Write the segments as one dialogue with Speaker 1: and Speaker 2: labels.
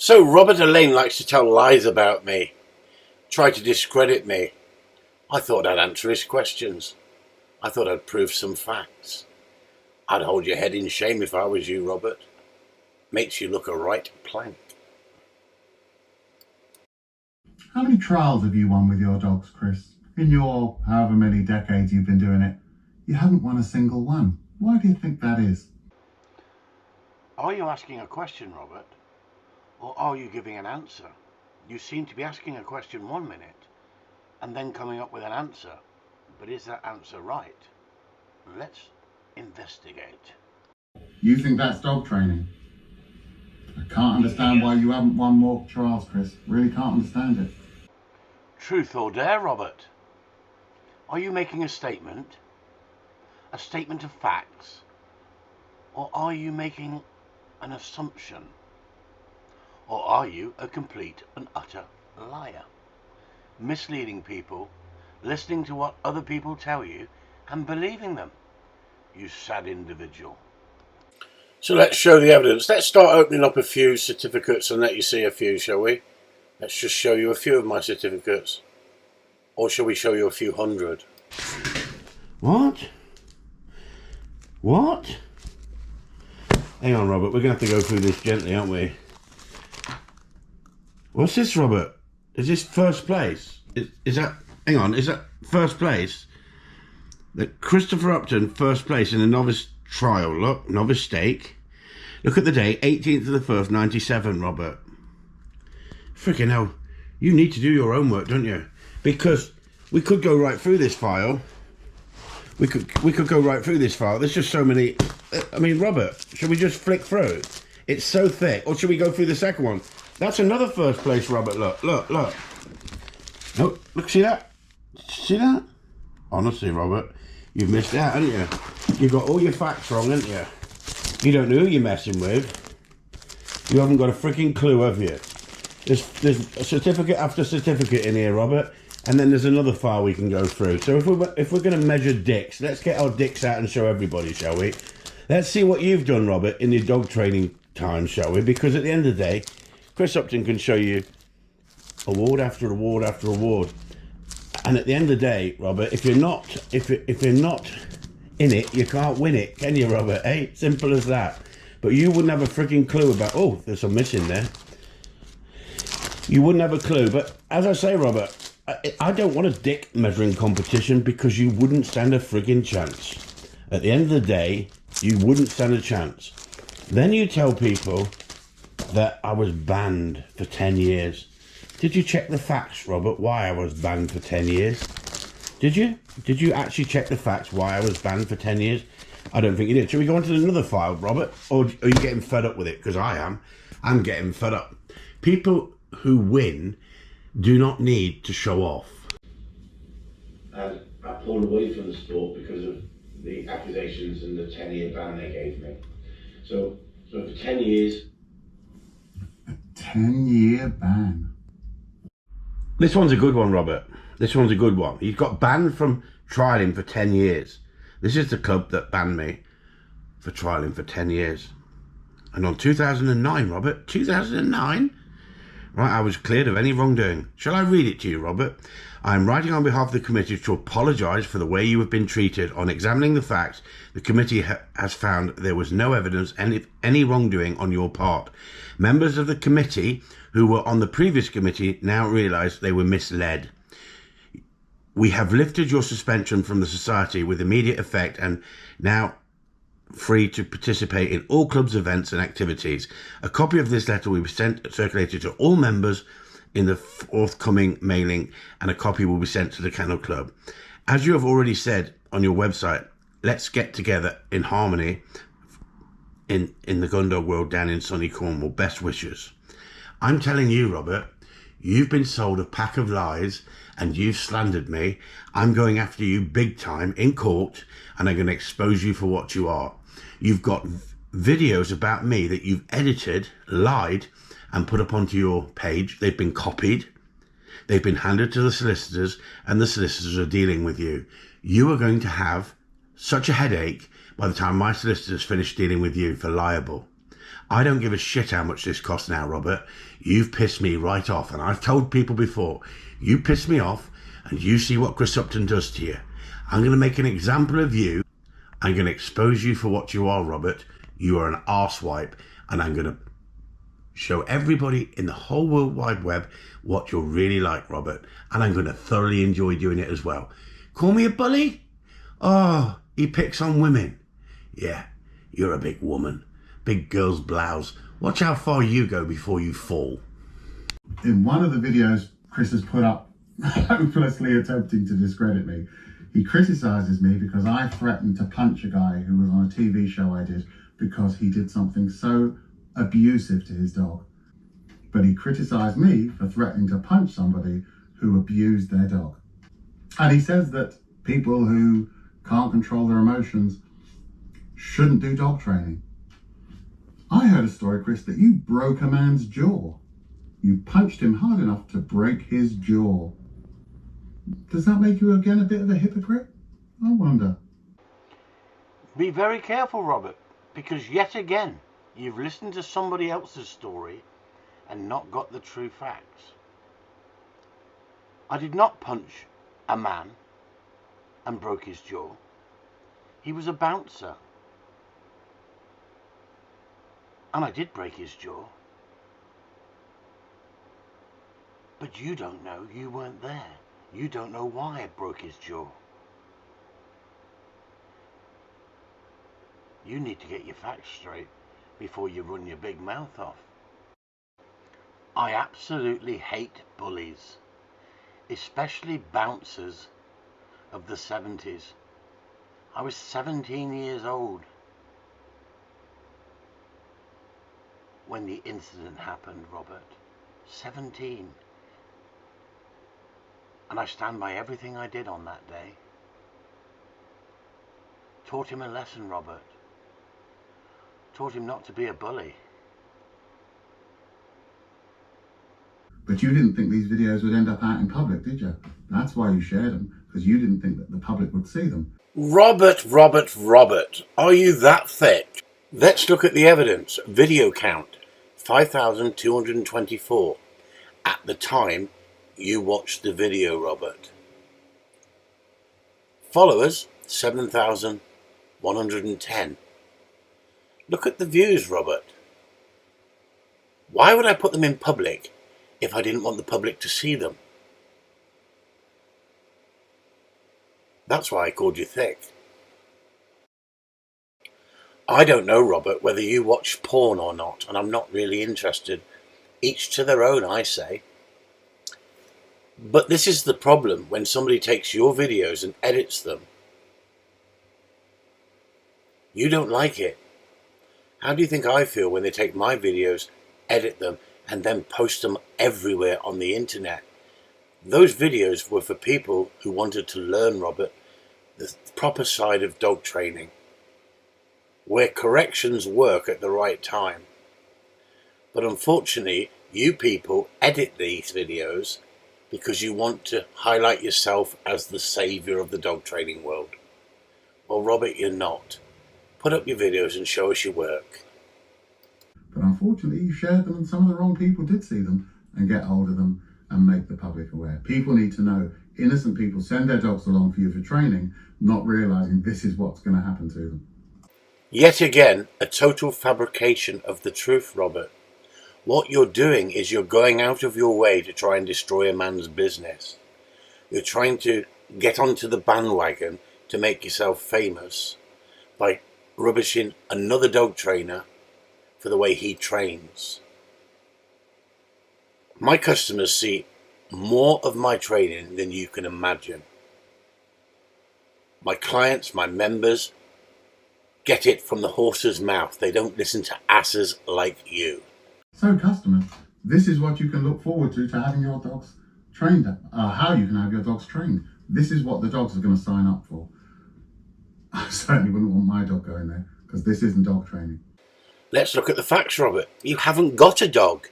Speaker 1: So Robert Alleyne likes to tell lies about me, try to discredit me. I thought I'd answer his questions. I thought I'd prove some facts. I'd hold your head in shame if I was you, Robert. Makes you look a right plank.
Speaker 2: How many trials have you won with your dogs, Chris? In your however many decades you've been doing it, you haven't won a single one. Why do you think that is?
Speaker 1: Are you asking a question, Robert? Or are you giving an answer? You seem to be asking a question 1 minute and then coming up with an answer. But is that answer right? Let's investigate.
Speaker 2: You think that's dog training? I can't understand why you haven't won more trials, Chris. Really can't understand it.
Speaker 1: Truth or dare, Robert? Are you making a statement? A statement of facts? Or are you making an assumption? Or are you a complete and utter liar? Misleading people, listening to what other people tell you and believing them. You sad individual. So let's show the evidence. Let's start opening up a few certificates and let you see a few, shall we? Let's just show you a few of my certificates. Or shall we show you a few hundred? What? What? Hang on, Robert. We're going to have to go through this gently, aren't we? What's this, Robert? Is this first place? Is that... Hang on. Is that first place? That Christopher Upton, first place in the novice trial. Look, novice stake. Look at the date, 18th of the 1st, 97, Robert. Freaking hell. You need to do your homework, don't you? Because we could go right through this file. We could go right through this file. There's just so many... I mean, Robert, should we just flick through? It's so thick. Or should we go through the second one? That's another first place, Robert. Look, look, look. Oh, look, see that? See that? Honestly, Robert, you've missed out, haven't you? You've got all your facts wrong, haven't you? You don't know who you're messing with. You haven't got a freaking clue, have you? There's a certificate after certificate in here, Robert. And then there's another file we can go through. So if we're going to measure dicks, let's get our dicks out and show everybody, shall we? Let's see what you've done, Robert, in your dog training time, shall we? Because at the end of the day, Chris Upton can show you award after award after award. And at the end of the day, Robert, if you're not in it, you can't win it, can you, Robert? Eh? Simple as that. But you wouldn't have a freaking clue about... Oh, there's some missing there. You wouldn't have a clue. But as I say, Robert, I don't want a dick measuring competition because you wouldn't stand a frigging chance. At the end of the day, you wouldn't stand a chance. Then you tell people that I was banned for 10 years. Did you check the facts, Robert, why I was banned for 10 years? Did you? Did you actually check the facts why I was banned for 10 years? I don't think you did. Shall we go on to another file, Robert? Or are you getting fed up with it? Because I am. I'm getting fed up. People who win do not need to show off.
Speaker 3: And I pulled away from the sport because of the accusations and the 10-year ban they gave me. So for 10 years...
Speaker 2: A 10-year ban?
Speaker 1: This one's a good one, Robert. This one's a good one. He got banned from trialling for 10 years. This is the club that banned me for trialling for 10 years. And on 2009, Robert, 2009... Right, I was cleared of any wrongdoing. Shall I read it to you, Robert? I am writing on behalf of the committee to apologise for the way you have been treated. On examining the facts, the committee has found there was no evidence any wrongdoing on your part. Members of the committee who were on the previous committee now realise they were misled. We have lifted your suspension from the society with immediate effect and now free to participate in all clubs, events and activities. A copy of this letter will be circulated to all members in the forthcoming mailing, and a copy will be sent to the Kennel Club. As you have already said on your website, let's get together in harmony in the Gundog world down in sunny Cornwall. Best wishes. I'm telling you, Robert, you've been sold a pack of lies and you've slandered me. I'm going after you big time in court and I'm going to expose you for what you are. You've got videos about me that you've edited, lied, and put up onto your page. They've been copied. They've been handed to the solicitors, and the solicitors are dealing with you. You are going to have such a headache by the time my solicitors finish dealing with you for libel. I don't give a shit how much this costs now, Robert. You've pissed me right off, and I've told people before, you piss me off, and you see what Chris Upton does to you. I'm going to make an example of you. I'm going to expose you for what you are, Robert. You are an arsewipe, and I'm going to show everybody in the whole World Wide Web what you're really like, Robert. And I'm going to thoroughly enjoy doing it as well. Call me a bully? Oh, he picks on women. Yeah, you're a big woman. Big girl's blouse. Watch how far you go before you fall.
Speaker 2: In one of the videos Chris has put up, hopelessly attempting to discredit me, he criticises me because I threatened to punch a guy who was on a TV show I did because he did something so abusive to his dog. But he criticised me for threatening to punch somebody who abused their dog. And he says that people who can't control their emotions shouldn't do dog training. I heard a story, Chris, that you broke a man's jaw. You punched him hard enough to break his jaw. Does that make you again a bit of a hypocrite? I wonder.
Speaker 1: Be very careful, Robert, because yet again, you've listened to somebody else's story and not got the true facts. I did not punch a man and broke his jaw. He was a bouncer. And I did break his jaw. But you don't know, you weren't there. You don't know why I broke his jaw. You need to get your facts straight before you run your big mouth off. I absolutely hate bullies, especially bouncers of the 70s. I was 17 years old when the incident happened, Robert. 17. And I stand by everything I did on that day. Taught him a lesson, Robert. Taught him not to be a bully.
Speaker 2: But you didn't think these videos would end up out in public, did you? That's why you shared them, because you didn't think that the public would see them.
Speaker 1: Robert, are you that thick? Let's look at the evidence. Video count, 5,224. At the time you watched the video, Robert. Followers, 7,110. Look at the views, Robert. Why would I put them in public if I didn't want the public to see them? That's why I called you thick. I don't know, Robert, whether you watch porn or not, and I'm not really interested. Each to their own, I say. But this is the problem when somebody takes your videos and edits them. You don't like it. How do you think I feel when they take my videos, edit them, and then post them everywhere on the internet? Those videos were for people who wanted to learn, Robert, the proper side of dog training, where corrections work at the right time. But unfortunately, you people edit these videos because you want to highlight yourself as the saviour of the dog training world. Well, Robert, you're not. Put up your videos and show us your work.
Speaker 2: But unfortunately, you shared them and some of the wrong people did see them and get hold of them and make the public aware. People need to know. Innocent people send their dogs along for you for training, not realising this is what's going to happen to them.
Speaker 1: Yet again, a total fabrication of the truth, Robert. What you're doing is you're going out of your way to try and destroy a man's business. You're trying to get onto the bandwagon to make yourself famous by rubbishing another dog trainer for the way he trains. My customers see more of my training than you can imagine. My clients, my members, get it from the horse's mouth. They don't listen to asses like you.
Speaker 2: So customers, this is what you can look forward to having your dogs trained, how you can have your dogs trained. This is what the dogs are going to sign up for. I certainly wouldn't want my dog going there, because this isn't dog training.
Speaker 1: Let's look at the facts, Robert. You haven't got a dog.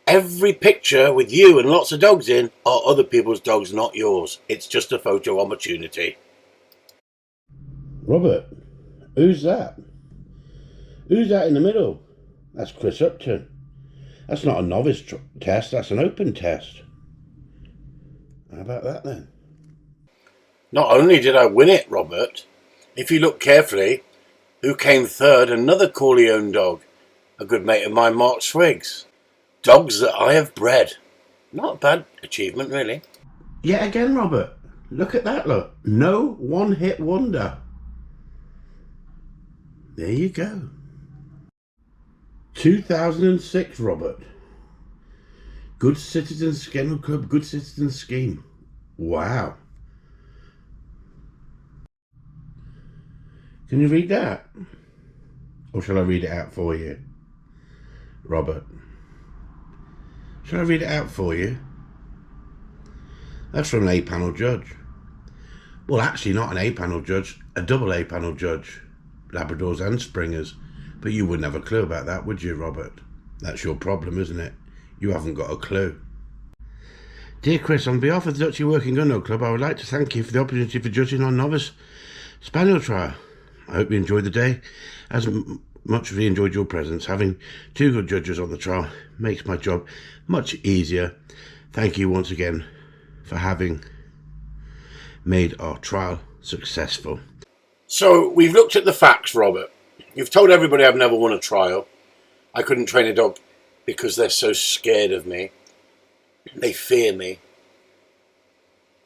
Speaker 1: Every picture with you and lots of dogs in are other people's dogs, not yours. It's just a photo opportunity. Robert, who's that? Who's that in the middle? That's Chris Upton. That's not a novice test, that's an open test. How about that then?
Speaker 4: Not only did I win it, Robert, if you look carefully, who came third? Another Corleone dog, a good mate of mine, Mark Swiggs. Dogs that I have bred. Not a bad achievement, really.
Speaker 1: Yet again, Robert. Look at that, look. No one-hit wonder. There you go. 2006, Robert. Good Citizens Kennel Club, Good Citizens Scheme. Wow. Can you read that? Or shall I read it out for you? Robert. Shall I read it out for you? That's from an A-panel judge. Well, actually not an A-panel judge, a double A-panel judge. Labradors and Springers. But you wouldn't have a clue about that, would you, Robert? That's your problem, isn't it? You haven't got a clue. Dear Chris, on behalf of the Dutchy Working Gun Club, I would like to thank you for the opportunity for judging our novice spaniel trial. I hope you enjoyed the day as much as we enjoyed your presence. Having two good judges on the trial makes my job much easier. Thank you once again for having made our trial successful.
Speaker 4: So, we've looked at the facts, Robert. You've told everybody I've never won a trial. I couldn't train a dog because they're so scared of me. They fear me.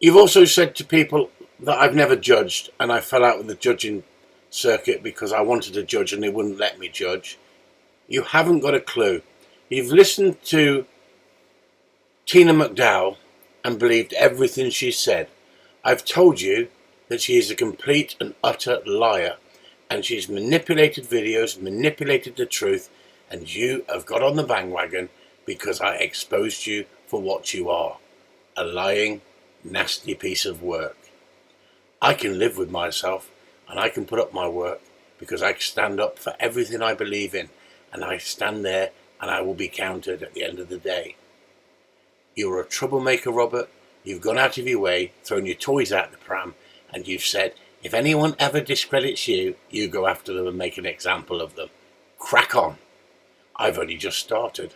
Speaker 4: You've also said to people that I've never judged and I fell out with the judging circuit because I wanted to judge and they wouldn't let me judge. You haven't got a clue. You've listened to Tina McDowell and believed everything she said. I've told you that she is a complete and utter liar, and she's manipulated videos, manipulated the truth, and you have got on the bandwagon because I exposed you for what you are, a lying, nasty piece of work. I can live with myself and I can put up my work because I stand up for everything I believe in, and I stand there and I will be counted at the end of the day. You're a troublemaker, Robert. You've gone out of your way, thrown your toys out the pram, and you've said, if anyone ever discredits you, you go after them and make an example of them. Crack on. I've only just started.